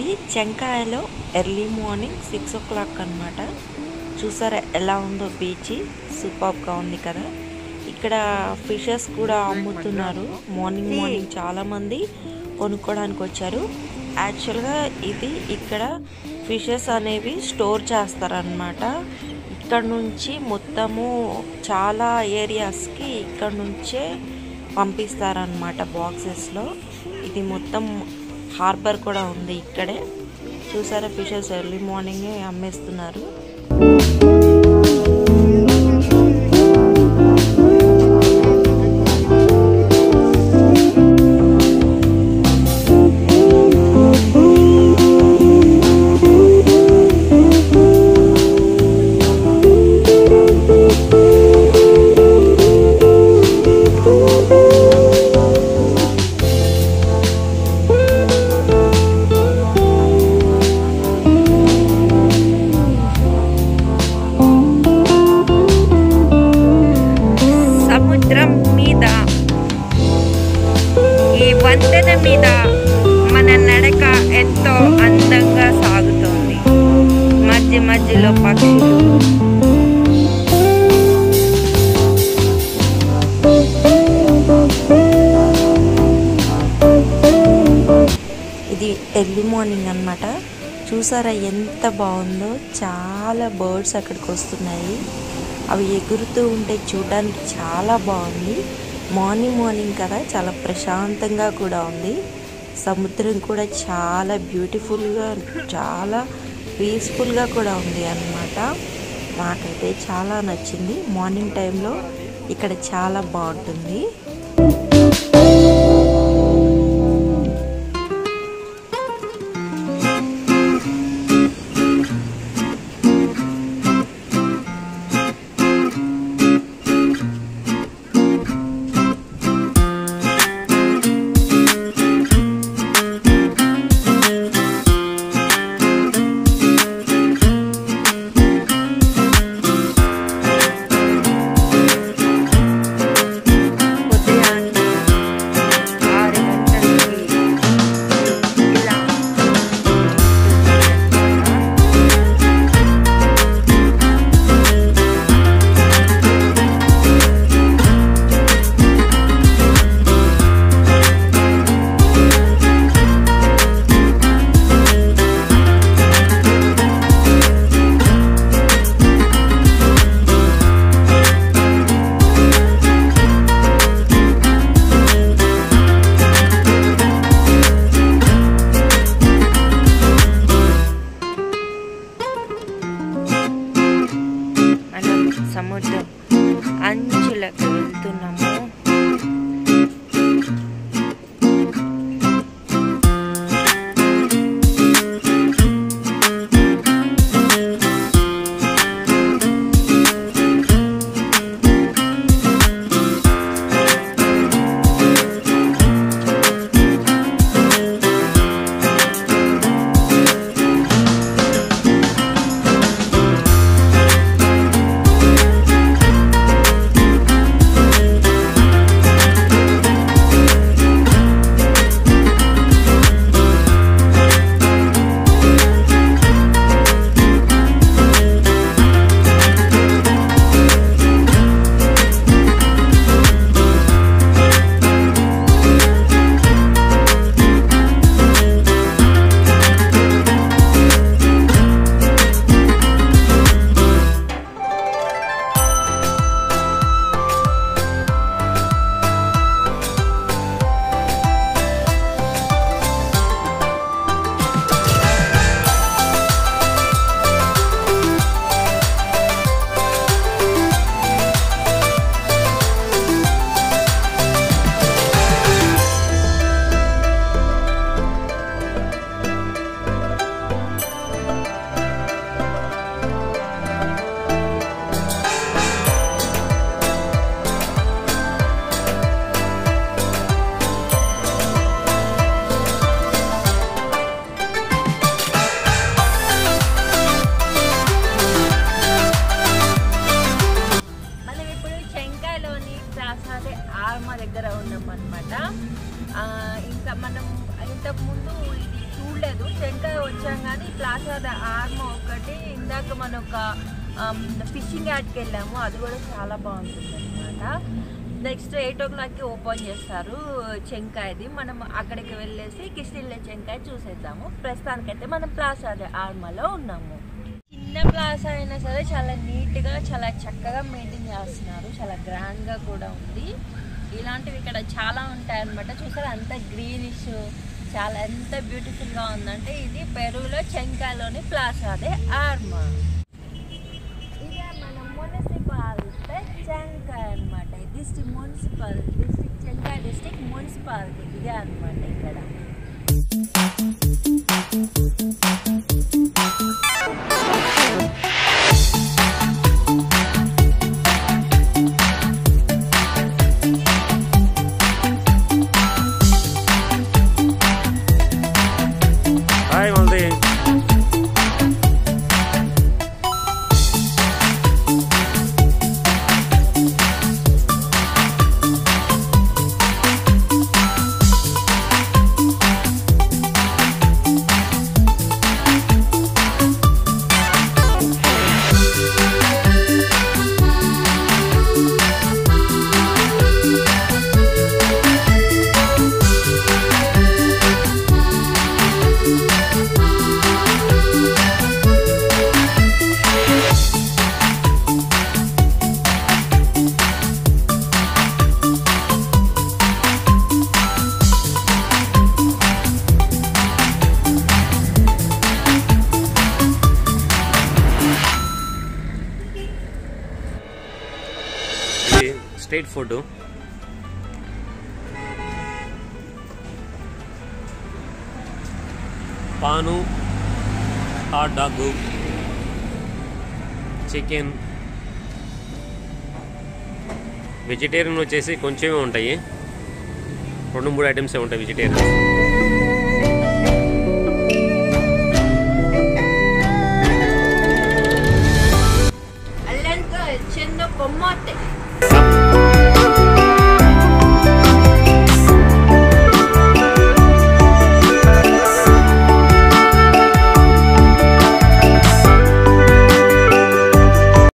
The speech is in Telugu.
ఇది చెంకాయలో ఎర్లీ మార్నింగ్ 6 o'clock అన్నమాట. చూసారా ఎలా ఉందో బీచ్, సూపర్గా ఉంది కదా. ఇక్కడ ఫిషెస్ కూడా అమ్ముతున్నారు. మార్నింగ్ చాలామంది కొనుక్కోవడానికి వచ్చారు. యాక్చువల్గా ఇది ఇక్కడ ఫిషెస్ అనేవి స్టోర్ చేస్తారనమాట. ఇక్కడ నుంచి మొత్తము చాలా ఏరియాస్కి ఇక్కడ నుంచే పంపిస్తారనమాట బాక్సెస్లో. ఇది మొత్తం హార్బర్ కూడా ఉంది ఇక్కడే. చూసారా ఫిషెస్ ఎర్లీ మార్నింగే అమ్మేస్తున్నారు. సముద్రం మీద ఈ వంతెన మీద మన నడక ఎంతో అందంగా సాగుతోంది. మధ్యలో పక్షులు, ఇది ఎర్లీ మార్నింగ్ అన్నమాట. చూసారా ఎంత బాగుందో. చాలా బర్డ్స్ అక్కడికి వస్తున్నాయి. అవి ఎగురుతూ ఉంటే చూడడానికి చాలా బాగుంది. మార్నింగ్ కదా, చాలా ప్రశాంతంగా కూడా ఉంది. సముద్రం కూడా చాలా బ్యూటిఫుల్గా, చాలా పీస్ఫుల్గా కూడా ఉంది అన్నమాట. నాకైతే చాలా నచ్చింది. మార్నింగ్ టైంలో ఇక్కడ చాలా బాగుంటుంది. సముద్రం అంచులకు వెళ్తున్నాము. మనం ఒక ఫిషింగ్ యాడ్కి వెళ్ళాము, అది కూడా చాలా బాగుంటుంది అనమాట. నెక్స్ట్ 8 o'clockకి ఓపెన్ చేస్తారు చెంకాయది. మనం అక్కడికి వెళ్ళేసి కిష్టిల్లే చెంకాయ చూసేద్దాము. ప్రస్తుతానికైతే మనం ప్లాజా ఆర్మాలో ఉన్నాము. చిన్న ప్లాజా అయినా సరే చాలా నీట్గా చాలా చక్కగా మెయింటైన్ చేస్తున్నారు, చాలా గ్రాండ్గా కూడా ఉంది. ఇలాంటివి ఇక్కడ చాలా ఉంటాయన్నమాట. చూసారా అంత గ్రీనిష్, చాలా ఎంత బ్యూటిఫుల్గా ఉందంటే. ఇది పెరూలో చెంకాయలోని ప్లాజా ఆర్మా. ఇదే మన మున్సిపాలిటీ చెంకాయ అనమాట. డిస్ట్రిక్ట్ మున్సిపాలిటీ, డిస్ట్రిక్ట్ చెంకాయ డిస్ట్రిక్ట్ మున్సిపాలిటీ ఇదే అనమాట ఇక్కడ. Street food paan, hot dog, chicken. Vegetarian వచ్చేసి కొంచెమే ఉంటాయి, 2-3 ఐటమ్సే ఉంటాయి vegetarian. all'entrata c'è un pommote